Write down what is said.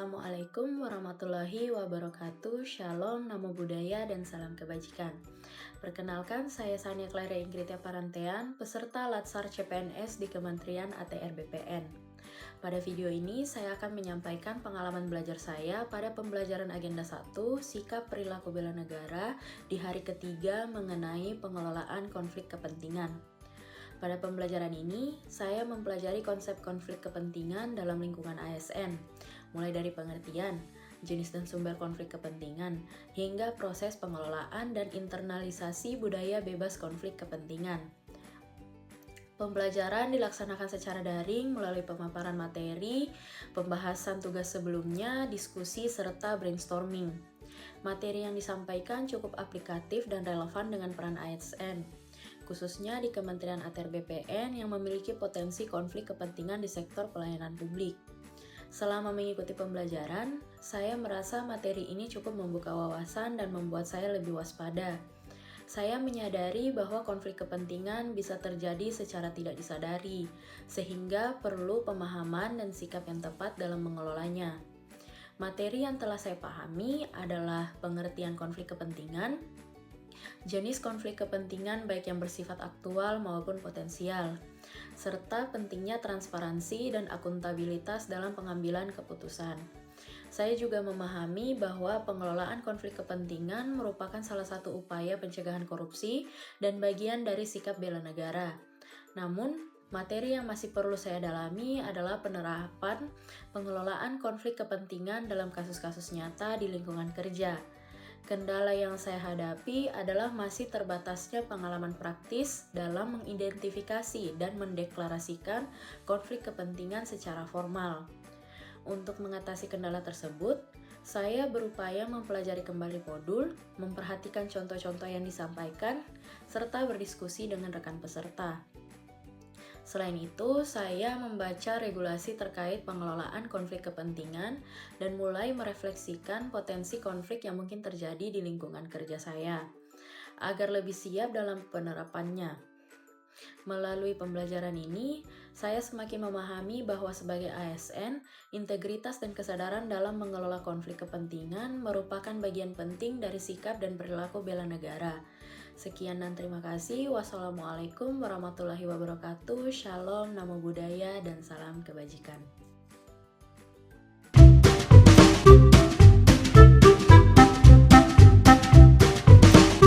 Assalamualaikum warahmatullahi wabarakatuh. Shalom, namo buddhaya, dan salam kebajikan. Perkenalkan, saya Sania Clara Ingritia Parantean, peserta Latsar CPNS di Kementerian ATR BPN. Pada video ini, saya akan menyampaikan pengalaman belajar saya pada pembelajaran Agenda 1, Sikap Perilaku Bela Negara, di hari ketiga mengenai pengelolaan konflik kepentingan. Pada pembelajaran ini, saya mempelajari konsep konflik kepentingan dalam lingkungan ASN, mulai dari pengertian, jenis dan sumber konflik kepentingan, hingga proses pengelolaan dan internalisasi budaya bebas konflik kepentingan. Pembelajaran dilaksanakan secara daring melalui pemaparan materi, pembahasan tugas sebelumnya, diskusi, serta brainstorming. Materi yang disampaikan cukup aplikatif dan relevan dengan peran ASN, khususnya di Kementerian ATR BPN yang memiliki potensi konflik kepentingan di sektor pelayanan publik. Selama mengikuti pembelajaran, saya merasa materi ini cukup membuka wawasan dan membuat saya lebih waspada. Saya menyadari bahwa konflik kepentingan bisa terjadi secara tidak disadari, sehingga perlu pemahaman dan sikap yang tepat dalam mengelolanya. Materi yang telah saya pahami adalah pengertian konflik kepentingan, jenis konflik kepentingan baik yang bersifat aktual maupun potensial, serta pentingnya transparansi dan akuntabilitas dalam pengambilan keputusan. Saya juga memahami bahwa pengelolaan konflik kepentingan merupakan salah satu upaya pencegahan korupsi dan bagian dari sikap bela negara. Namun, materi yang masih perlu saya dalami adalah penerapan pengelolaan konflik kepentingan dalam kasus-kasus nyata di lingkungan kerja. Kendala yang saya hadapi adalah masih terbatasnya pengalaman praktis dalam mengidentifikasi dan mendeklarasikan konflik kepentingan secara formal. Untuk mengatasi kendala tersebut, saya berupaya mempelajari kembali modul, memperhatikan contoh-contoh yang disampaikan, serta berdiskusi dengan rekan peserta. Selain itu, saya membaca regulasi terkait pengelolaan konflik kepentingan dan mulai merefleksikan potensi konflik yang mungkin terjadi di lingkungan kerja saya, agar lebih siap dalam penerapannya. Melalui pembelajaran ini, saya semakin memahami bahwa sebagai ASN, integritas dan kesadaran dalam mengelola konflik kepentingan merupakan bagian penting dari sikap dan perilaku bela negara. Sekian dan terima kasih. Wassalamualaikum warahmatullahi wabarakatuh. Shalom, namo buddhaya, dan salam kebajikan.